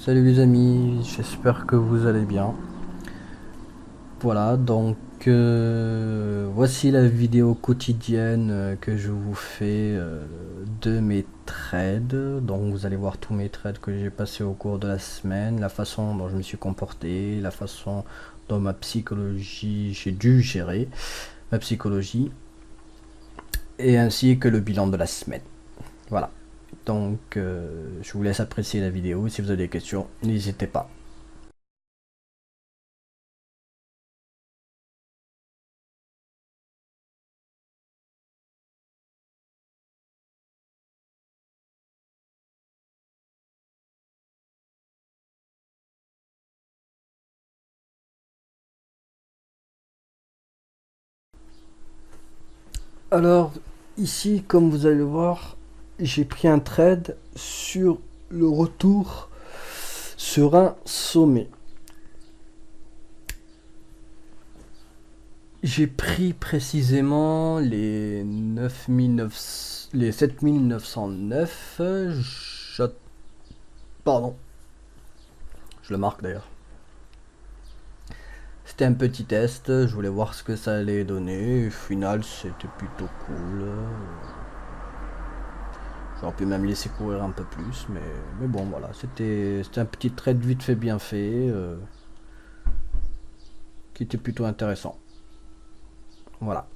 Salut les amis, j'espère que vous allez bien. Voilà, donc voici la vidéo quotidienne que je vous fais de mes trades. Donc vous allez voir tous mes trades que j'ai passés au cours de la semaine, la façon dont je me suis comporté, la façon dont ma psychologie, j'ai dû gérer ma psychologie, et ainsi que le bilan de la semaine. Voilà. Donc je vous laisse apprécier la vidéo. Si vous avez des questions, n'hésitez pas. Alors, ici, comme vous allez le voir, j'ai pris un trade sur le retour sur un sommet. J'ai pris précisément les 9900, les 7909. Pardon, je le marque d'ailleurs. C'était un petit test, je voulais voir ce que ça allait donner. Au final, c'était plutôt cool. J'aurais pu même laisser courir un peu plus, mais bon, voilà. C'était un petit trade vite fait, bien fait, qui était plutôt intéressant. Voilà.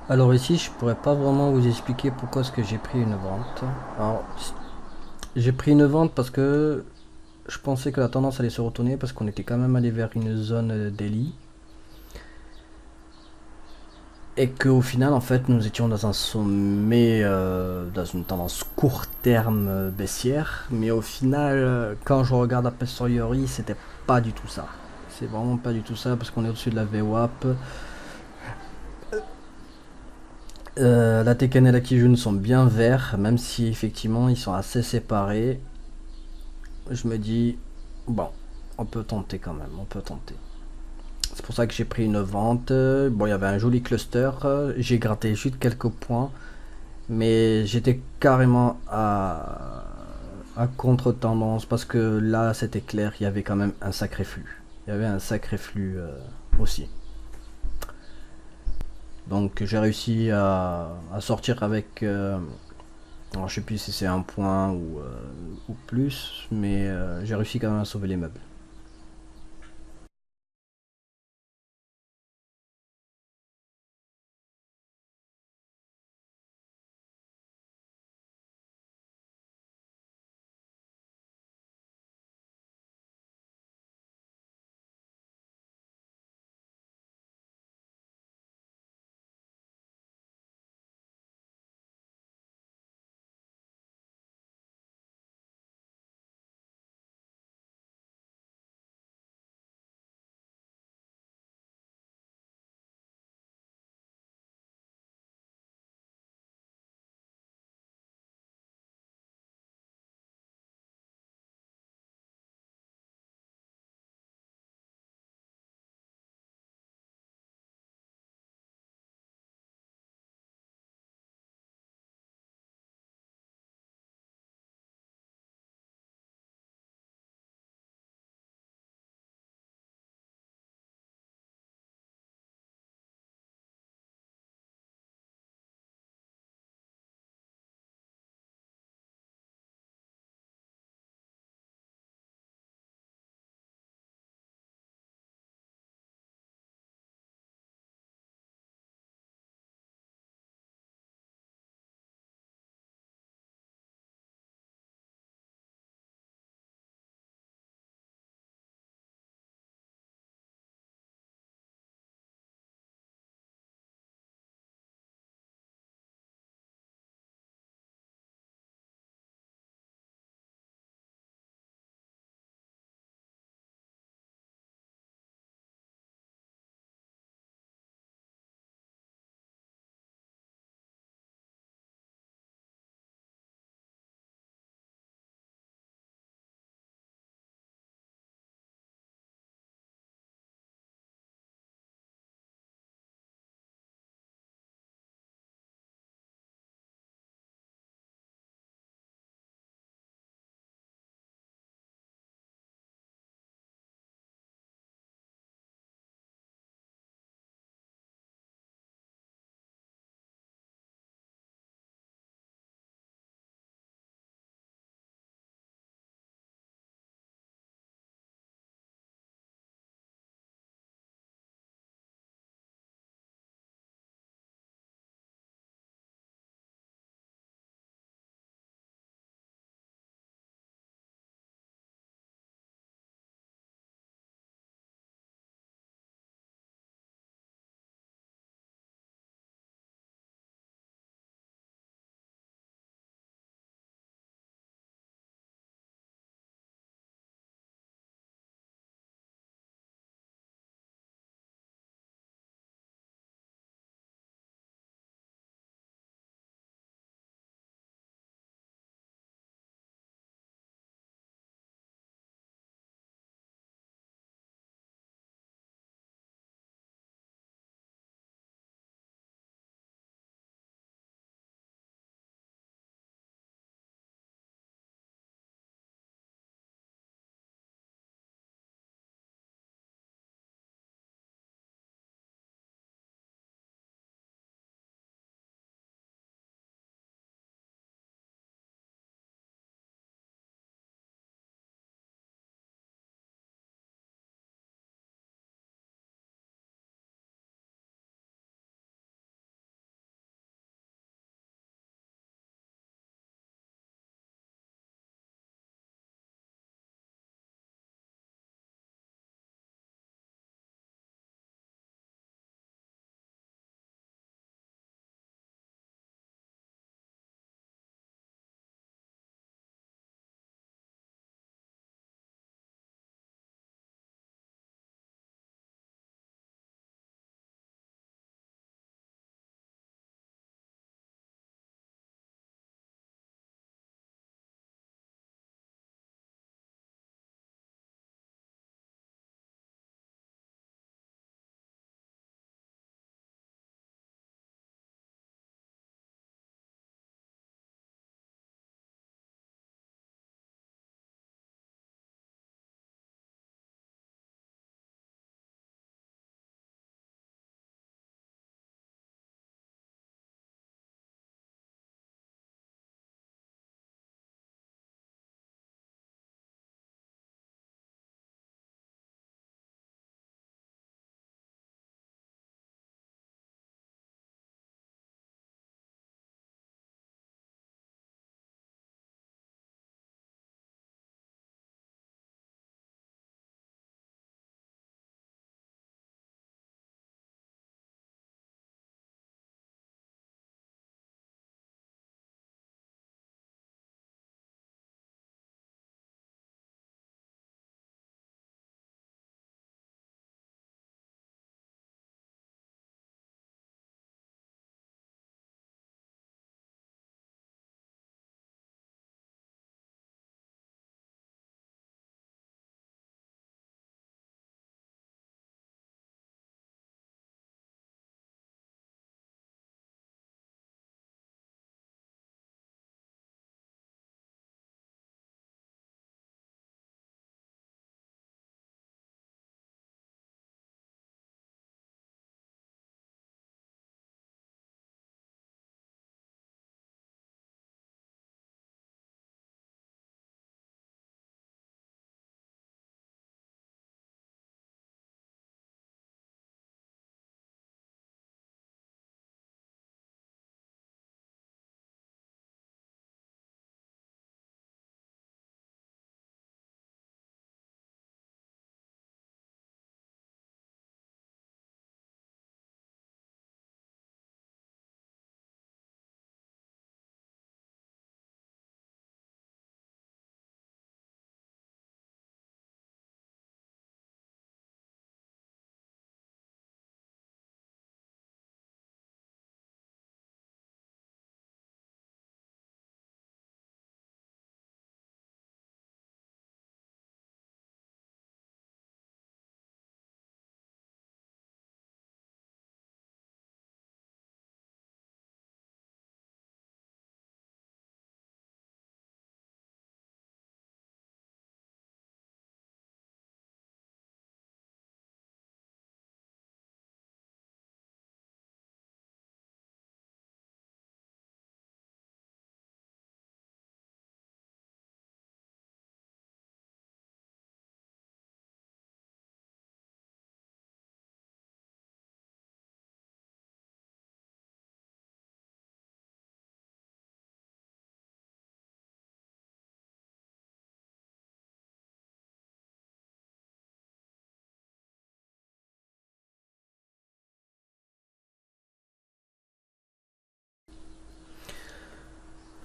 Alors ici, je pourrais pas vraiment vous expliquer pourquoi est-ce que j'ai pris une vente. Alors, j'ai pris une vente parce que je pensais que la tendance allait se retourner parce qu'on était quand même allé vers une zone daily et qu'au final, en fait, nous étions dans un sommet, dans une tendance court terme baissière, mais au final, quand je regarde a posteriori, c'était pas du tout ça. C'est vraiment pas du tout ça parce qu'on est au-dessus de la VWAP. La Tekken et la Kijun sont bien verts, même si effectivement ils sont assez séparés. Je me dis, bon, on peut tenter quand même, on peut tenter. C'est pour ça que j'ai pris une vente. Bon, il y avait un joli cluster. J'ai gratté juste quelques points. Mais j'étais carrément à contre-tendance parce que là, c'était clair, il y avait quand même un sacré flux. Il y avait un sacré flux aussi. Donc j'ai réussi à sortir avec... alors je sais plus si c'est un point ou plus, mais j'ai réussi quand même à sauver les meubles.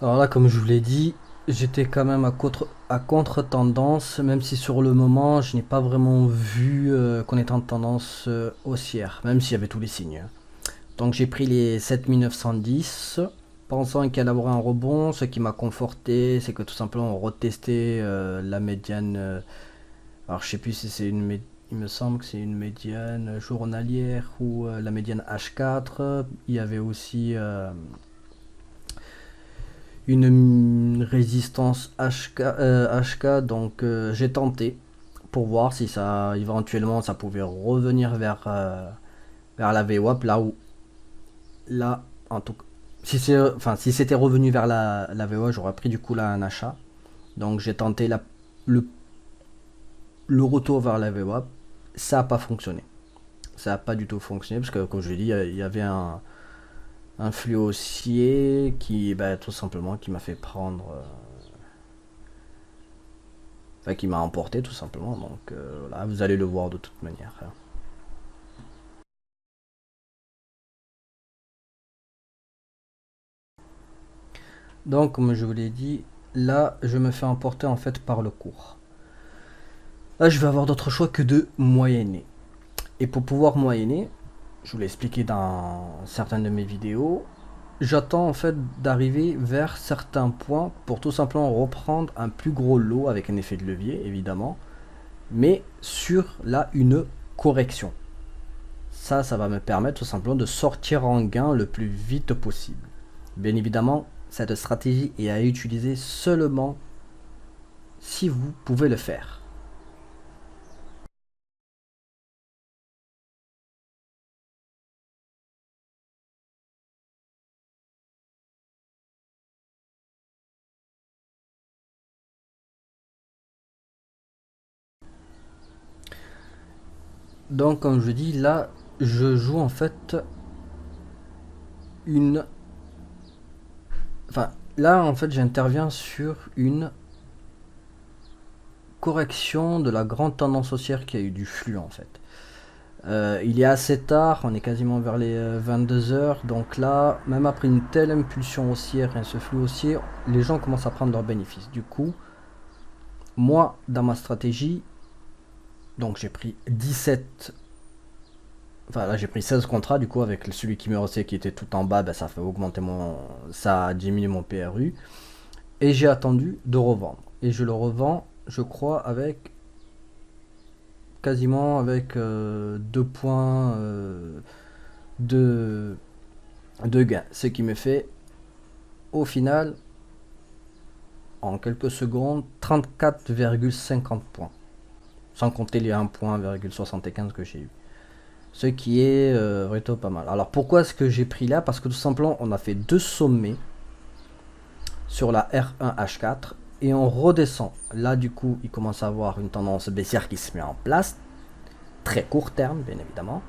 Alors là, comme je vous l'ai dit, j'étais quand même à contre-tendance, même si sur le moment, je n'ai pas vraiment vu qu'on était en tendance haussière, même s'il y avait tous les signes. Donc j'ai pris les 7910, pensant qu'il allait avoir un rebond. Ce qui m'a conforté, c'est que tout simplement on retestait la médiane. Alors je sais plus si c'est il me semble que c'est une médiane journalière ou la médiane H4. Il y avait aussi une résistance HK, donc j'ai tenté pour voir si ça éventuellement ça pouvait revenir vers la VWAP là où là en tout cas si c'était revenu vers la VWAP, j'aurais pris du coup là un achat. Donc j'ai tenté le, le retour vers la VWAP, ça n'a pas fonctionné. Ça n'a pas du tout fonctionné parce que comme je l'ai dit, il y avait un flux haussier qui tout simplement qui m'a fait prendre qui m'a emporté tout simplement. Donc là, vous allez le voir de toute manière. Donc, comme je vous l'ai dit, là, je me fais emporter en fait par le cours. Là, je vais avoir d'autres choix que de moyenner. Et pour pouvoir moyenner, je vous l'ai expliqué dans certaines de mes vidéos, j'attends en fait d'arriver vers certains points pour tout simplement reprendre un plus gros lot avec un effet de levier, évidemment, mais sur là une correction. Ça va me permettre tout simplement de sortir en gain le plus vite possible. Bien évidemment, cette stratégie est à utiliser seulement si vous pouvez le faire. Donc, comme je dis, là, je joue en fait une... Enfin, là, en fait, j'interviens sur une correction de la grande tendance haussière qui a eu du flux, en fait. Il est assez tard, on est quasiment vers les 22 heures, donc là, même après une telle impulsion haussière et ce flux haussier, les gens commencent à prendre leurs bénéfices. Du coup, moi, dans ma stratégie, donc j'ai pris 17. Enfin là j'ai pris 16 contrats du coup avec celui qui me restait qui était tout en bas, ça fait augmenter ça a diminué mon PRU. Et j'ai attendu de revendre. Et je le revends, je crois, avec quasiment avec 2 points de, de gain. Ce qui me fait au final en quelques secondes 34,50 points. Sans compter les 1,75 que j'ai eu. Ce qui est vraiment pas mal. Alors pourquoi est-ce que j'ai pris là? Parce que tout simplement on a fait deux sommets sur la R1H4 et on redescend. Là du coup il commence à avoir une tendance baissière qui se met en place, très court terme bien évidemment.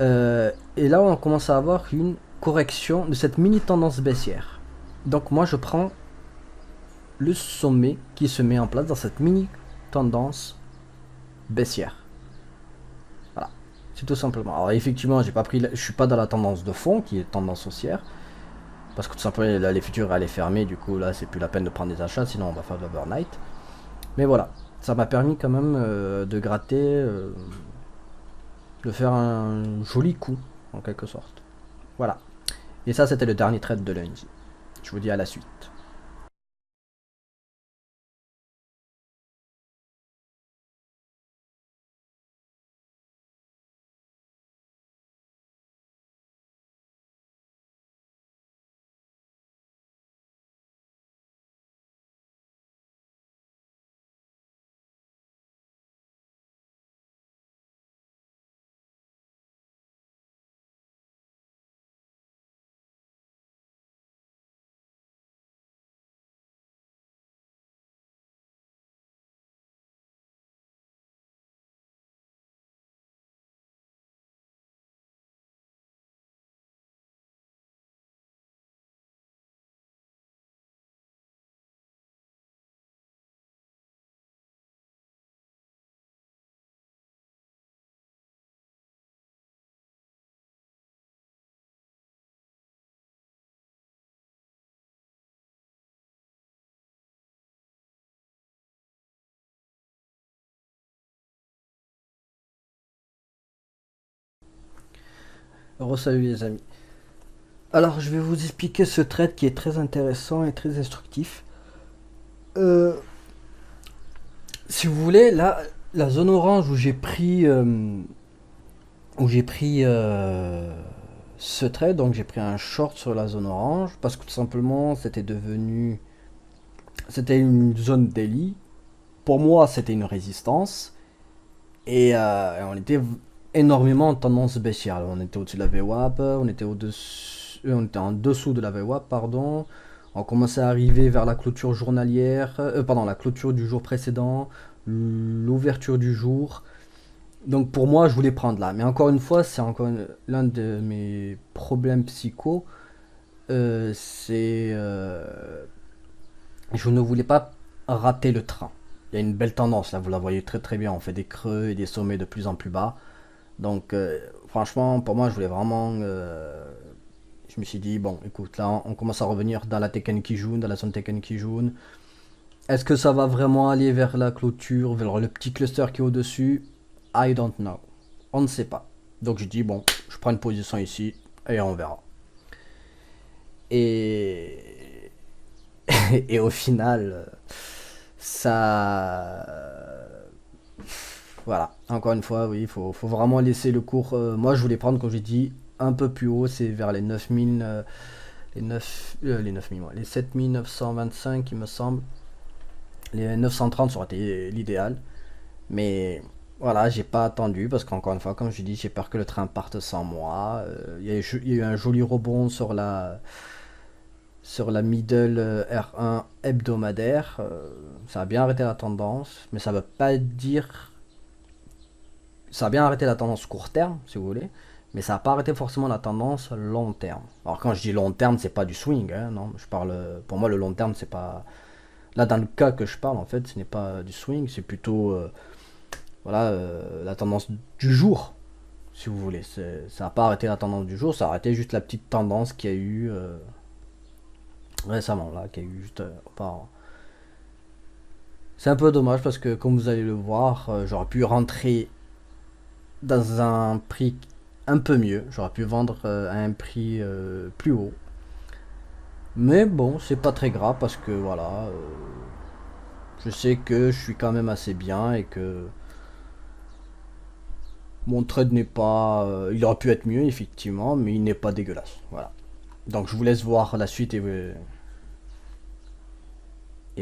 Et là on commence à avoir une correction de cette mini tendance baissière. Donc moi je prends le sommet qui se met en place dans cette mini tendance baissière. Voilà, c'est tout simplement. Alors effectivement, je suis pas dans la tendance de fond qui est tendance haussière parce que tout simplement là, les futurs allaient fermer. Du coup là, c'est plus la peine de prendre des achats, sinon on va faire de l'overnight. Mais voilà, ça m'a permis quand même de gratter, de faire un joli coup en quelque sorte. Voilà. Et ça, c'était le dernier trade de lundi. Je vous dis à la suite. Salut les amis. Alors je vais vous expliquer ce trade qui est très intéressant et très instructif. Euh, Si vous voulez, là, la zone orange où j'ai pris ce trade, donc j'ai pris un short sur la zone orange parce que tout simplement c'était une zone daily. Pour moi, c'était une résistance et on était énormément en tendance baissière. On était au-dessus de la VWAP, on était en dessous de la VWAP, pardon. On commençait à arriver vers la clôture journalière, pardon, la clôture du jour précédent, l'ouverture du jour. Donc pour moi, je voulais prendre là. Mais encore une fois, c'est encore l'un de mes problèmes psycho. Je ne voulais pas rater le train. Il y a une belle tendance là, vous la voyez très très bien. On fait des creux et des sommets de plus en plus bas. Donc franchement, pour moi, je voulais vraiment. Je me suis dit, bon, écoute, là, on commence à revenir dans la Tekken Kijun, dans la zone Tekken Kijun. Est-ce que ça va vraiment aller vers la clôture, vers le petit cluster qui est au-dessus? I don't know. On ne sait pas. Donc je dis, bon, je prends une position ici et on verra. Et, et au final, ça. Voilà, encore une fois, oui, il faut vraiment laisser le cours. Moi, je voulais prendre, comme j'ai dit, un peu plus haut, c'est vers les 9000, les 9000, ouais, les 7925, il me semble. Les 930 ça aurait été l'idéal. Mais voilà, j'ai pas attendu parce qu'encore une fois, comme je dis, j'ai peur que le train parte sans moi. Il y a eu un joli rebond sur la middle R1 hebdomadaire. Ça a bien arrêté la tendance, mais ça veut pas dire. Ça a bien arrêté la tendance court terme, si vous voulez, mais ça n'a pas arrêté forcément la tendance long terme. Alors quand je dis long terme, c'est pas du swing, hein, non. Je parle, pour moi, le long terme, c'est pas. Là, dans le cas que je parle, en fait, ce n'est pas du swing, c'est plutôt voilà, la tendance du jour, si vous voulez. Ça n'a pas arrêté la tendance du jour, ça a arrêté juste la petite tendance qu'il y a eu récemment, là, qu'il y a eu juste auparavant. C'est un peu dommage parce que, comme vous allez le voir, j'aurais pu rentrer dans un prix un peu mieux. J'aurais pu vendre à un prix plus haut. Mais bon, c'est pas très grave parce que voilà, je sais que je suis quand même assez bien et que mon trade n'est pas. Il aurait pu être mieux, effectivement, mais il n'est pas dégueulasse. Voilà. Donc je vous laisse voir la suite et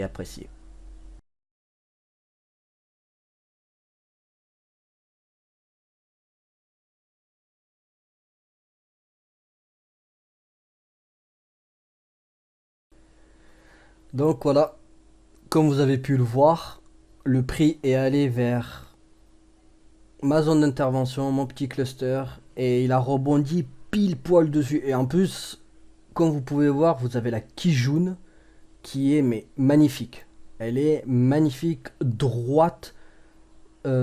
apprécier. Donc voilà, comme vous avez pu le voir, le prix est allé vers ma zone d'intervention, mon petit cluster, et il a rebondi pile poil dessus. Et en plus, comme vous pouvez voir, vous avez la Kijun qui est mais magnifique. Elle est magnifique, droite.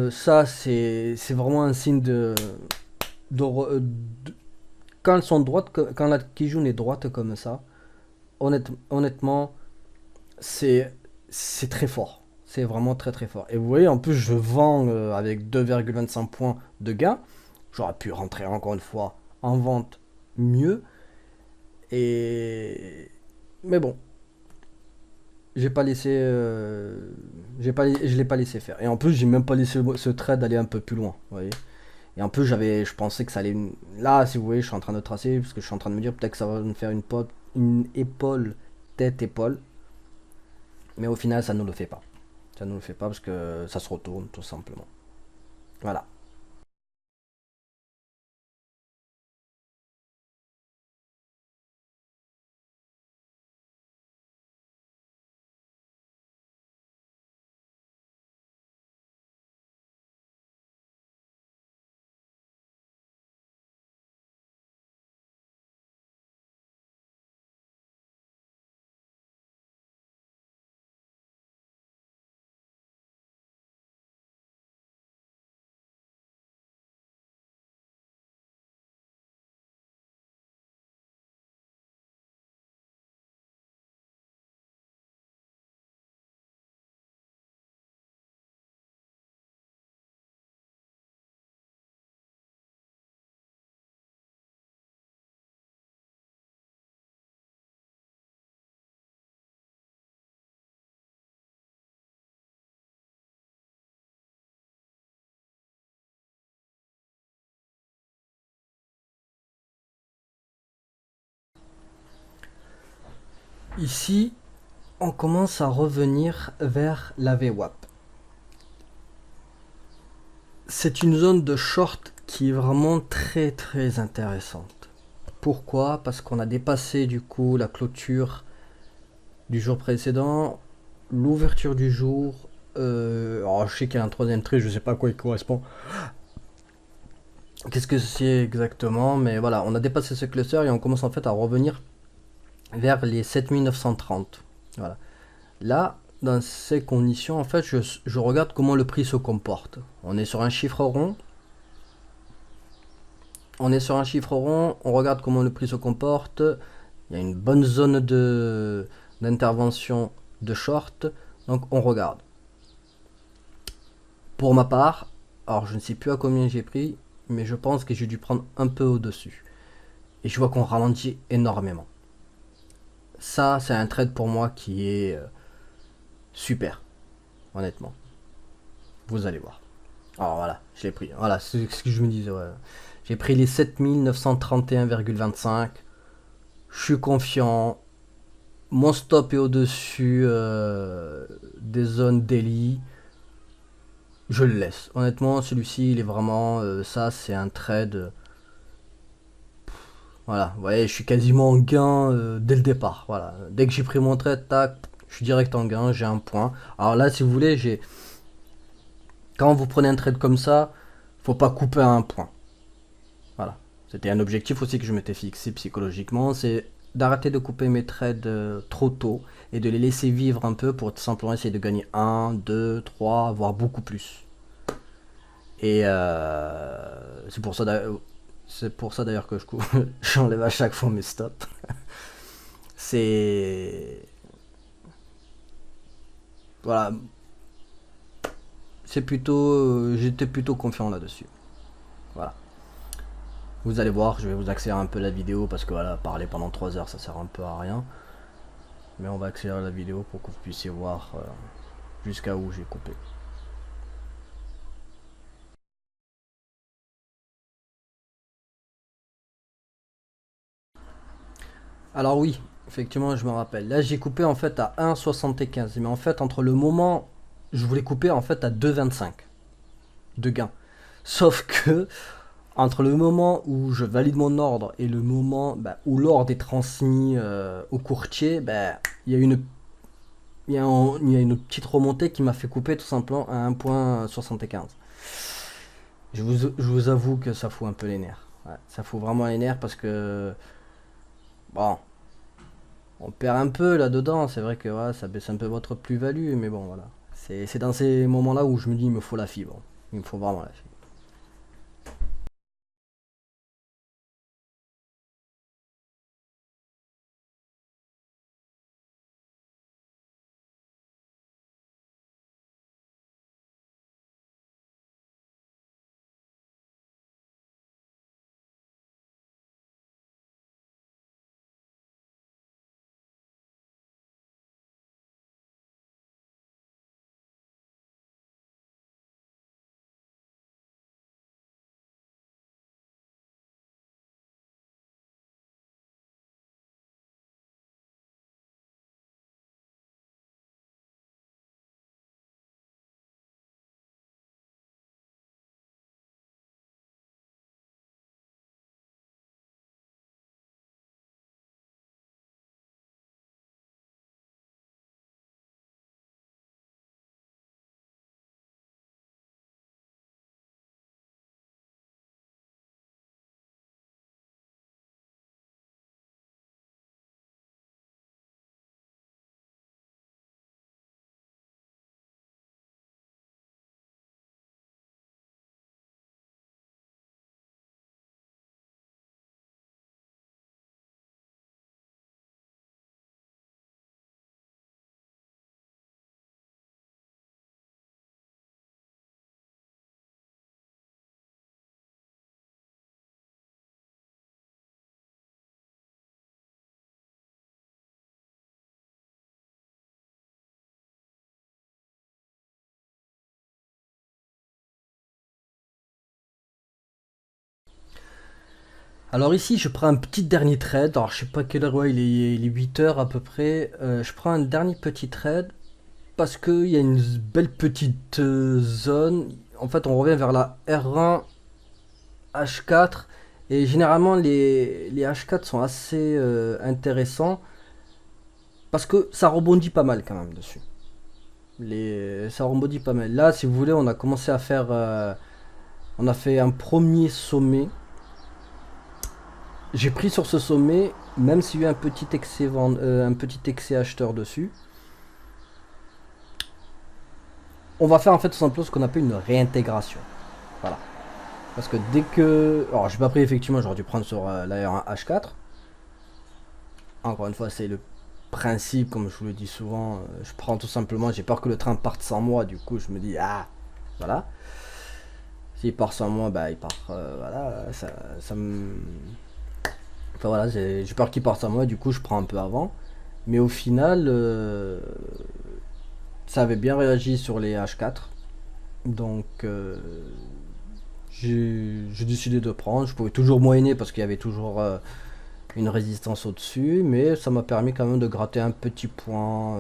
Ça, c'est vraiment un signe de- quand elles sont droites, quand la Kijun est droite comme ça, honnêtement, c'est c'est très fort. C'est vraiment très très fort. Et vous voyez, en plus, je vends avec 2,25 points de gain. J'aurais pu rentrer encore une fois en vente mieux. Et mais bon, j'ai pas laissé, je l'ai pas laissé faire. Et en plus, j'ai même pas laissé ce trade aller un peu plus loin. Vous voyez. Et en plus, je pensais que ça allait. Là, si vous voyez, je suis en train de tracer parce que je suis en train de me dire peut-être que ça va me faire une épaule, tête épaule. Mais au final, ça ne le fait pas. Ça ne le fait pas parce que ça se retourne tout simplement. Voilà. Ici, on commence à revenir vers la VWAP. C'est une zone de short qui est vraiment très très intéressante. Pourquoi? Parce qu'on a dépassé du coup la clôture du jour précédent, l'ouverture du jour. Alors je sais qu'il y a un troisième trait, je sais pas à quoi il correspond. Qu'est-ce que c'est exactement? Mais voilà, on a dépassé ce cluster et on commence en fait à revenir vers les 7930. Voilà. Là, dans ces conditions, en fait, je regarde comment le prix se comporte. On est sur un chiffre rond. On regarde comment le prix se comporte. Il y a une bonne zone d'intervention de short. Donc on regarde. Pour ma part, alors je ne sais plus à combien j'ai pris, mais je pense que j'ai dû prendre un peu au-dessus. Et je vois qu'on ralentit énormément. Ça, c'est un trade pour moi qui est super, honnêtement. Vous allez voir. Alors voilà, je l'ai pris. Voilà, c'est ce que je me disais. Ouais. J'ai pris les 7931,25. Je suis confiant. Mon stop est au-dessus des zones daily. Je le laisse. Honnêtement, celui-ci, il est vraiment. Ça, c'est un trade. Voilà, vous voyez, je suis quasiment en gain dès le départ. Voilà, dès que j'ai pris mon trade, tac, je suis direct en gain, j'ai un point. Alors là, si vous voulez, quand vous prenez un trade comme ça, faut pas couper à un point. Voilà. C'était un objectif aussi que je m'étais fixé psychologiquement, c'est d'arrêter de couper mes trades trop tôt et de les laisser vivre un peu pour tout simplement essayer de gagner un, 2, 3, voire beaucoup plus. Et c'est pour ça d'ailleurs que j'enlève à chaque fois mes stops. C'est voilà, c'est plutôt j'étais plutôt confiant là-dessus. Voilà. Vous allez voir, je vais vous accélérer un peu la vidéo parce que voilà, parler pendant 3 heures ça sert un peu à rien. Mais on va accélérer la vidéo pour que vous puissiez voir jusqu'à où j'ai coupé. Alors oui, effectivement, je me rappelle. Là, j'ai coupé en fait à 1,75. Mais en fait, entre le moment, je voulais couper en fait à 2,25 de gain. Sauf que entre le moment où je valide mon ordre et le moment où l'ordre est transmis au courtier, il y a une il y a une petite remontée qui m'a fait couper tout simplement à 1,75. Je vous avoue que ça fout un peu les nerfs. Ouais, ça fout vraiment les nerfs parce que bon, on perd un peu là-dedans. C'est vrai que ouais, ça baisse un peu votre plus-value, mais bon, voilà. C'est dans ces moments-là où je me dis, il me faut la fibre. Il me faut vraiment la fibre. Alors ici, je prends un petit dernier trade. Alors je sais pas quelle heure, ouais, il est 8 heures à peu près. Je prends un dernier petit trade parce qu'il y a une belle petite zone. En fait, on revient vers la R1 H4. Et généralement, les H4 sont assez intéressants parce que ça rebondit pas mal quand même dessus. Ça rebondit pas mal. Là, si vous voulez, on a commencé à faire. On a fait un premier sommet. J'ai pris sur ce sommet, même s'il y a eu un petit excès acheteur dessus. On va faire en fait tout simplement ce qu'on appelle une réintégration. Voilà. Parce que dès que. Alors, j'ai pas pris effectivement, j'aurais dû prendre sur la H4. Encore une fois, c'est le principe, comme je vous le dis souvent. Je prends tout simplement, j'ai peur que le train parte sans moi. Du coup, je me dis, ah, voilà. S'il part sans moi, bah il part. Voilà, ça me. Enfin voilà, j'ai peur qu'il parte sans moi, du coup, je prends un peu avant. Mais au final, ça avait bien réagi sur les H4. Donc, j'ai décidé de prendre. Je pouvais toujours moyenner parce qu'il y avait toujours une résistance au-dessus, mais ça m'a permis quand même de gratter un petit point.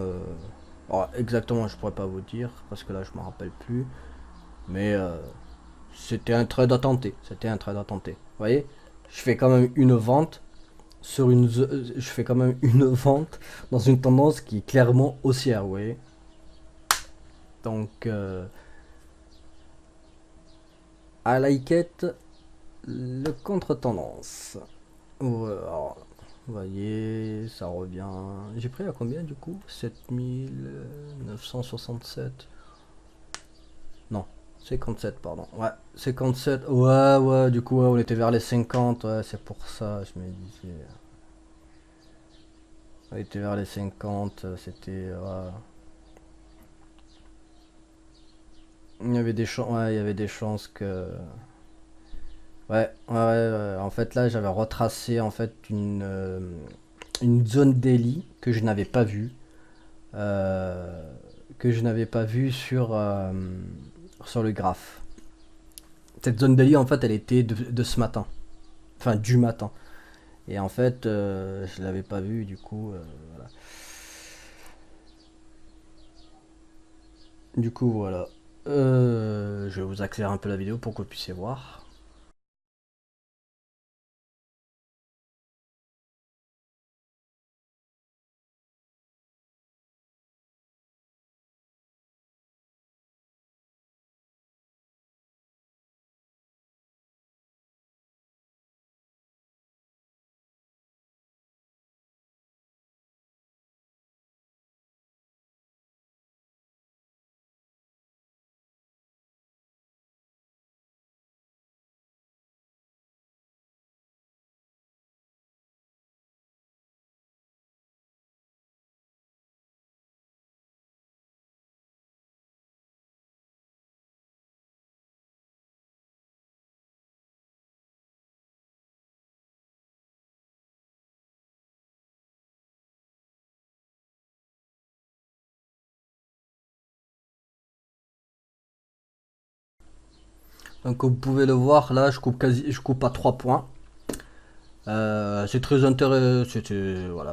Alors, exactement, je pourrais pas vous dire parce que là, je me rappelle plus. Mais c'était un trade à tenter. C'était un trade à tenter. Vous voyez, je fais quand même une vente je fais quand même une vente dans une tendance qui est clairement haussière. Vous voyez. Donc, I like it. Le contre-tendance. Ouais, alors, vous voyez, ça revient. J'ai pris à combien du coup? 7967. Non, 57, pardon. Ouais, 57. Ouais, ouais, du coup, ouais, on était vers les 50. Ouais, c'est pour ça, je me disais. On était vers les 50. C'était. Ouais. Il y avait des chances. Ouais, il y avait des chances que. Ouais, ouais, ouais, ouais. En fait, là, j'avais retracé en fait une zone daily que je n'avais pas vue. euh, que je n'avais pas vu sur le graphe. Cette zone daily, en fait, elle était de ce matin. Enfin, du matin. Et en fait, je l'avais pas vue, du coup, voilà. Du coup, voilà. Je vais vous accélérer un peu la vidéo pour que vous puissiez voir. Donc, comme vous pouvez le voir, là, je coupe à 3 points. C'est très intéressant,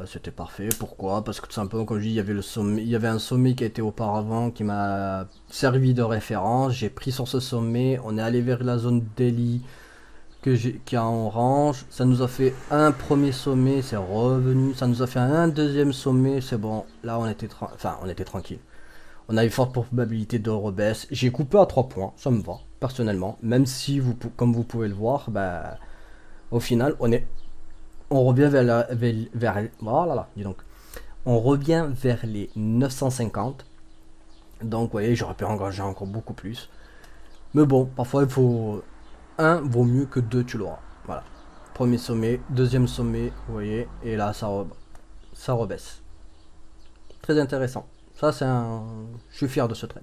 c'était parfait. Pourquoi? Parce que tout simplement, comme je dis, il y avait le sommet, il y avait un sommet qui a été auparavant qui m'a servi de référence. J'ai pris sur ce sommet, on est allé vers la zone daily qui est en orange. Ça nous a fait un premier sommet, c'est revenu. Ça nous a fait un deuxième sommet, c'est bon. Là, on était tranquille. On a une forte probabilité de rebaisse. J'ai coupé à 3 points, ça me va personnellement. Même si comme vous pouvez le voir, bah, au final, on revient oh là là, dis donc. On revient vers les 950. Donc, vous voyez, j'aurais pu engager encore beaucoup plus. Mais bon, parfois, il faut. Un vaut mieux que deux, tu l'auras. Voilà. Premier sommet, deuxième sommet, vous voyez. Et là, ça rebaisse. Très intéressant. Ça, c'est un. Je suis fier de ce trade.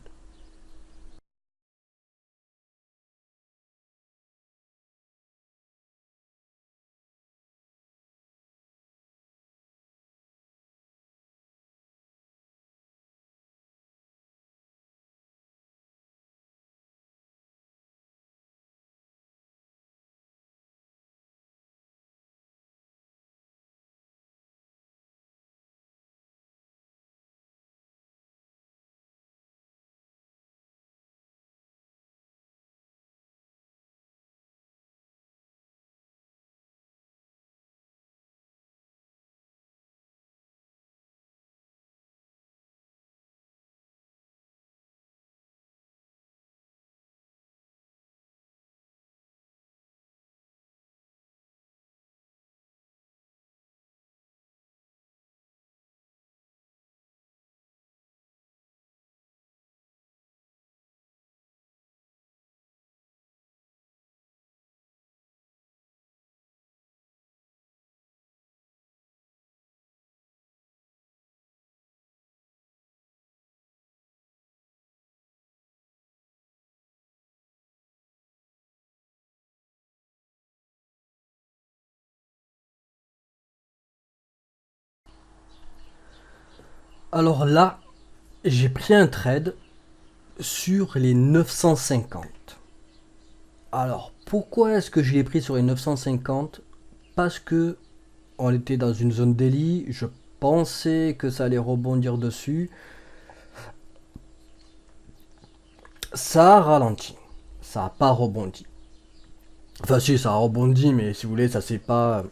Alors là, j'ai pris un trade sur les 950. Alors, pourquoi est-ce que je l'ai pris sur les 950? Parce que on était dans une zone daily, je pensais que ça allait rebondir dessus. Ça a ralenti. Ça a pas rebondi. Enfin si, ça a rebondi, mais si vous voulez, ça s'est pas...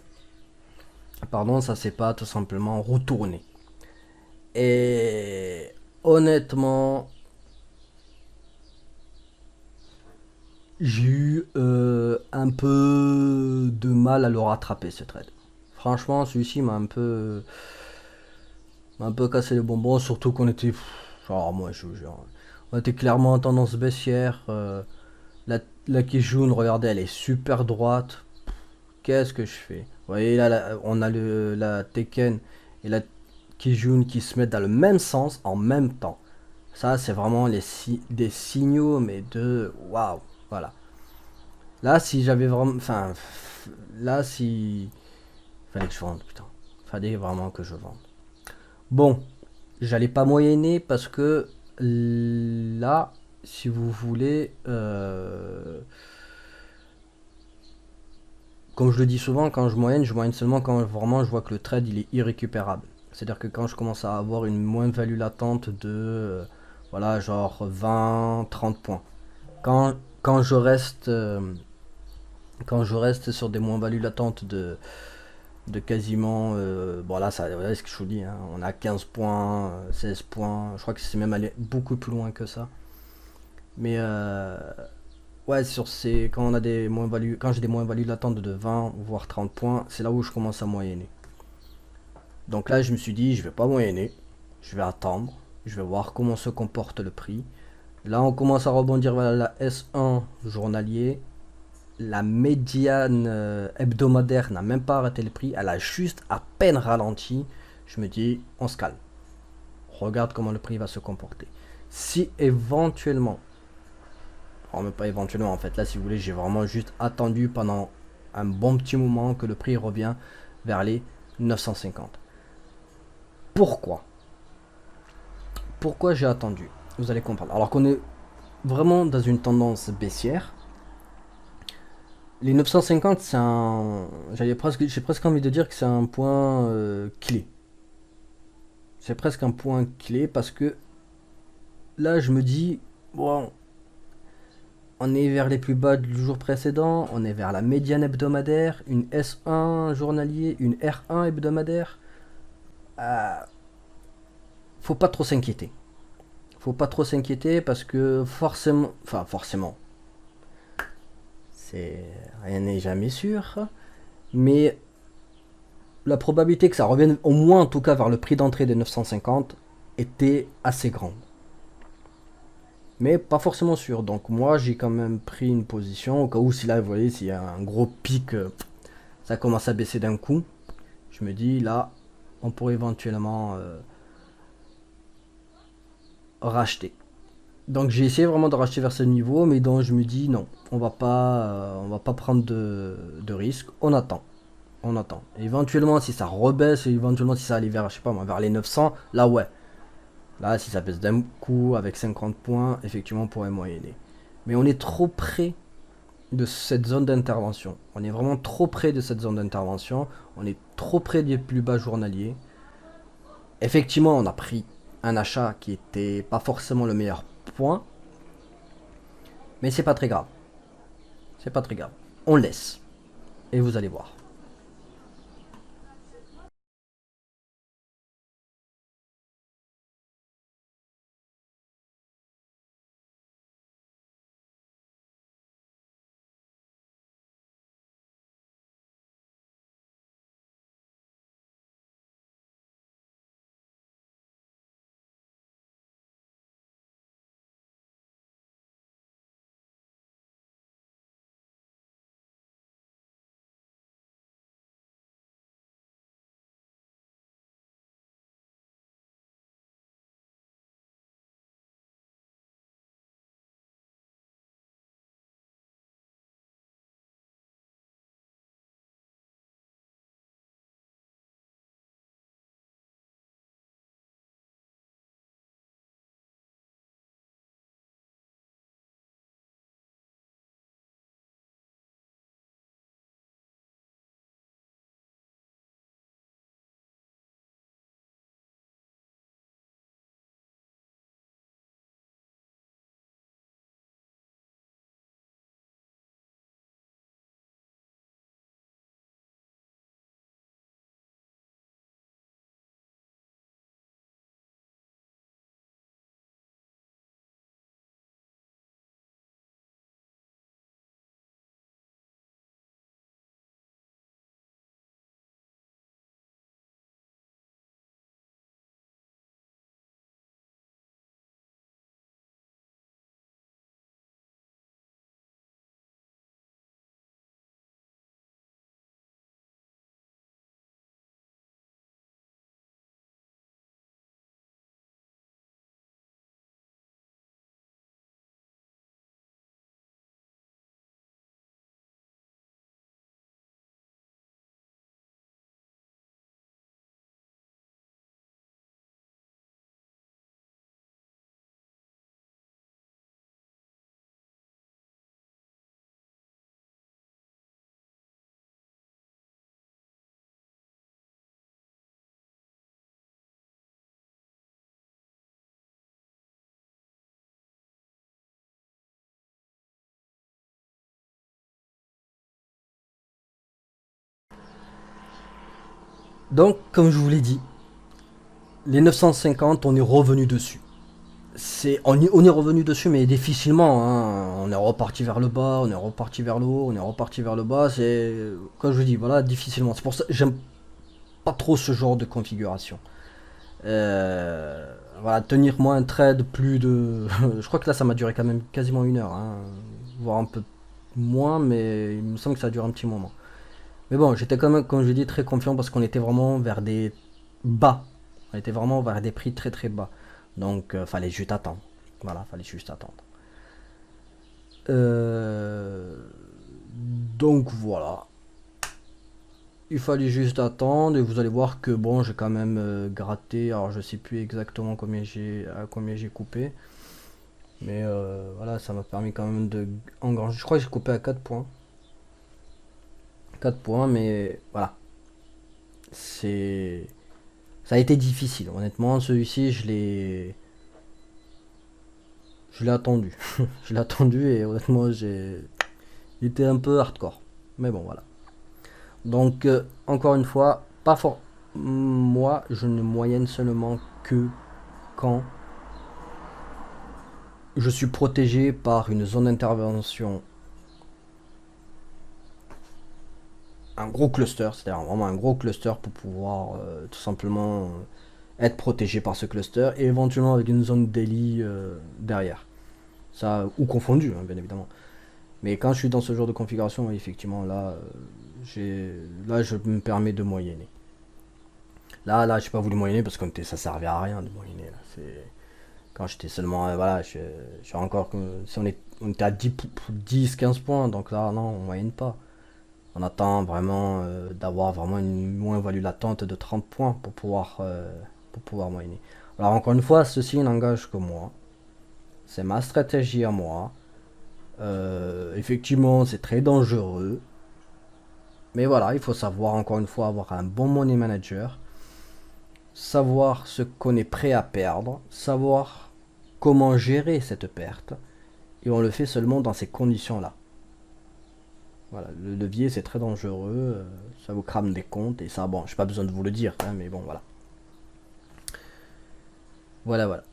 Pardon, ça s'est pas tout simplement retourné. Et honnêtement, j'ai eu un peu de mal à le rattraper ce trade. Franchement, celui-ci m'a un peu cassé les bonbons, surtout qu'on était, genre moi je vous jure, on était clairement en tendance baissière. La, la Kijun, regardez, elle est super droite. Qu'est-ce que je fais? Vous voyez là, on a la Tekken et la Kijun qui se mettent dans le même sens en même temps. Ça, c'est vraiment des signaux, mais de waouh. Voilà. Là, si j'avais vraiment. Enfin, là, si. Fallait que je vende, putain. Fallait vraiment que je vende. Bon, j'allais pas moyenner parce que là, si vous voulez. Comme je le dis souvent, quand je moyenne seulement quand vraiment je vois que le trade il est irrécupérable. C'est-à-dire que quand je commence à avoir une moins-value latente de. Voilà, genre 20, 30 points. Quand, quand je reste. Quand je reste sur des moins-values latentes de quasiment. Bon, là, ça, voilà ce que je vous dis. Hein, on a 15 points, 16 points. Je crois que c'est même allé beaucoup plus loin que ça. Mais ouais, quand on a des moins-values. Quand j'ai des moins-values latentes de 20 voire 30 points, c'est là où je commence à moyenner. Donc là, je me suis dit, je vais pas moyenner. Je vais attendre. Je vais voir comment se comporte le prix. Là, on commence à rebondir vers la S1 journalier. La médiane hebdomadaire n'a même pas arrêté le prix, elle a juste à peine ralenti. Je me dis, on se calme. Regarde comment le prix va se comporter. Si éventuellement, alors même pas éventuellement en fait, là si vous voulez, j'ai vraiment juste attendu pendant un bon petit moment que le prix revient vers les 950. Pourquoi? Pourquoi j'ai attendu? Vous allez comprendre. Alors qu'on est vraiment dans une tendance baissière, les 950, c'est un. J'ai presque envie de dire que c'est un point clé. C'est presque un point clé parce que là, je me dis, bon, on est vers les plus bas du jour précédent, on est vers la médiane hebdomadaire, une S1 journalier, une R1 hebdomadaire. Euh, Faut pas trop s'inquiéter. Faut pas trop s'inquiéter parce que forcément, c'est rien n'est jamais sûr, mais la probabilité que ça revienne au moins en tout cas vers le prix d'entrée des 950 était assez grande. Mais pas forcément sûr. Donc moi j'ai quand même pris une position au cas où si là vous voyez s'il y a un gros pic, ça commence à baisser d'un coup. Je me dis là on pourrait éventuellement racheter. Donc j'ai essayé vraiment de racheter vers ce niveau, mais donc je me dis non, on va pas prendre de risques. On attend, on attend. Et éventuellement si ça rebaisse, éventuellement si ça allait vers je sais pas moi vers les 900, là ouais. Là si ça baisse d'un coup avec 50 points, effectivement on pourrait moyenner. Mais on est trop près de cette zone d'intervention. On est vraiment trop près de cette zone d'intervention. On est trop près des plus bas journaliers. Effectivement, on a pris un achat qui était pas forcément le meilleur point, mais c'est pas très grave. C'est pas très grave. On laisse. Et vous allez voir. Donc, comme je vous l'ai dit, les 950, on est revenu dessus. On est revenu dessus, mais difficilement, hein. On est reparti vers le bas, on est reparti vers le haut, on est reparti vers le bas. C'est, comme je vous dis, voilà, difficilement. C'est pour ça que j'aime pas trop ce genre de configuration. Voilà, tenir moi un trade plus de. Je crois que là, ça m'a duré quand même quasiment une heure, hein, voire un peu moins, mais il me semble que ça a duré un petit moment. Mais bon, j'étais quand même, comme je dis, très confiant parce qu'on était vraiment vers des bas. On était vraiment vers des prix très très bas. Donc, fallait juste attendre. Voilà, fallait juste attendre. Euh, donc voilà. Il fallait juste attendre et vous allez voir que bon, j'ai quand même gratté. Alors, je sais plus exactement combien j'ai coupé. Mais voilà, ça m'a permis quand même de engranger. Je crois que j'ai coupé à 4 points. 4 points, mais voilà. C'est Ça a été difficile, honnêtement. Celui-ci, je l'ai attendu. Je l'ai attendu et honnêtement, il était un peu hardcore. Mais bon, voilà. Donc, encore une fois, pas fort. Moi, je ne moyenne seulement que quand je suis protégé par une zone d'intervention, un gros cluster, c'est-à-dire vraiment un gros cluster pour pouvoir tout simplement être protégé par ce cluster et éventuellement avec une zone daily derrière. Ça, ou confondu, hein, bien évidemment. Mais quand je suis dans ce genre de configuration, oui, effectivement, là, je me permets de moyenner. Là, j'ai pas voulu moyenner parce que ça servait à rien de moyenner. Là. Quand j'étais seulement, voilà, je suis encore, si on était à 10, 15 points, donc là, non, on moyenne pas. On attend vraiment d'avoir vraiment une moins-value latente de 30 points pour pouvoir moyenner. Alors encore une fois, ceci n'engage que moi. C'est ma stratégie à moi. Effectivement, c'est très dangereux. Mais voilà, il faut savoir encore une fois avoir un bon money manager, savoir ce qu'on est prêt à perdre, savoir comment gérer cette perte, et on le fait seulement dans ces conditions-là. Voilà, le levier c'est très dangereux, ça vous crame des comptes, et ça, bon, j'ai pas besoin de vous le dire, hein, mais bon, voilà. Voilà, voilà.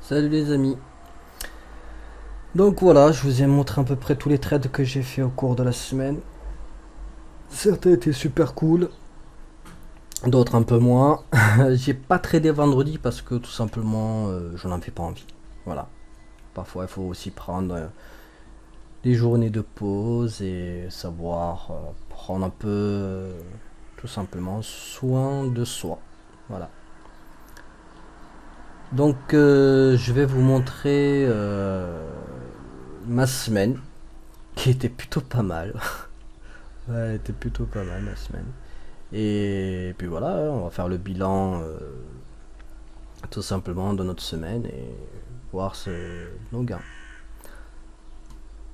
Salut les amis. Donc voilà, je vous ai montré à peu près tous les trades que j'ai fait au cours de la semaine. Certains étaient super cool, d'autres un peu moins. J'ai pas tradé vendredi parce que tout simplement je n'en fais pas envie. Voilà. Parfois il faut aussi prendre des journées de pause et savoir prendre un peu tout simplement soin de soi. Voilà. Donc je vais vous montrer ma semaine qui était plutôt pas mal. Ouais, elle était plutôt pas mal ma semaine. Et puis voilà, on va faire le bilan tout simplement de notre semaine et voir nos gains.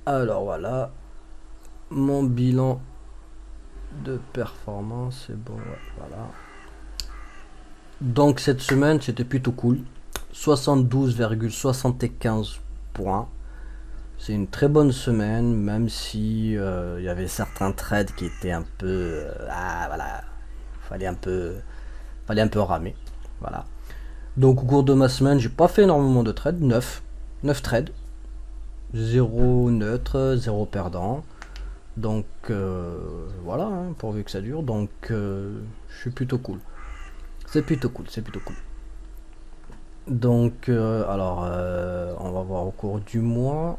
Alors voilà, mon bilan de performance, c'est bon, ouais, voilà. Donc cette semaine, c'était plutôt cool. 72,75 points. C'est une très bonne semaine, même si il y avait certains trades qui étaient un peu, voilà, fallait un peu, fallait un peu ramer, voilà. Donc au cours de ma semaine, j'ai pas fait énormément de trades, 9 trades, zéro neutre, zéro perdant. Donc voilà, hein, pourvu que ça dure. Donc je suis plutôt cool. C'est plutôt cool, c'est plutôt cool. Donc on va voir au cours du mois.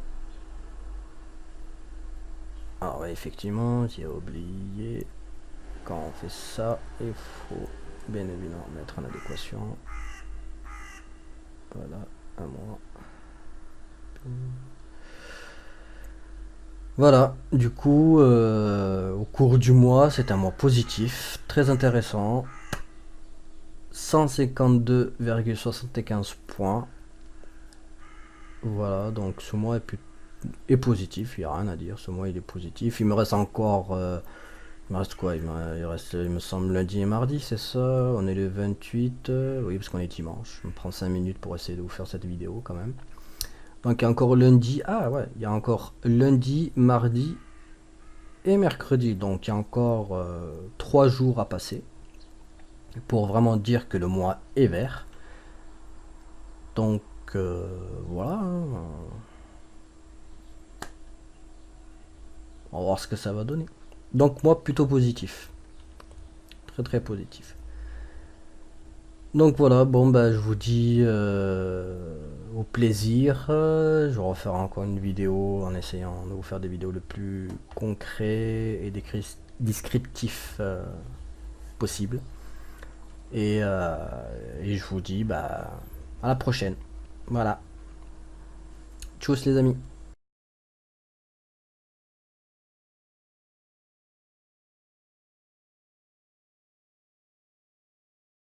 Alors ouais, effectivement, j'ai oublié. Quand on fait ça, il faut bien évidemment mettre en adéquation. Voilà, un mois. Voilà, du coup, au cours du mois, c'est un mois positif, très intéressant. 152,75 points. Voilà, donc ce mois est positif, il n'y a rien à dire. Ce mois il est positif. Il me reste encore. Il me reste quoi? Il reste, il me semble, lundi et mardi, c'est ça? On est le 28. Oui, parce qu'on est dimanche. Je me prends 5 minutes pour essayer de vous faire cette vidéo quand même. Donc il y a encore lundi. Ah ouais, il y a encore lundi, mardi et mercredi. Donc il y a encore 3 jours à passer pour vraiment dire que le mois est vert. Donc voilà, hein. On va voir ce que ça va donner. Donc moi plutôt positif. Très très positif. Donc voilà, bon bah je vous dis au plaisir. Je vais refaire encore une vidéo en essayant de vous faire des vidéos le plus concret et descriptif possible. Et je vous dis bah à la prochaine. Voilà. Tchuss les amis.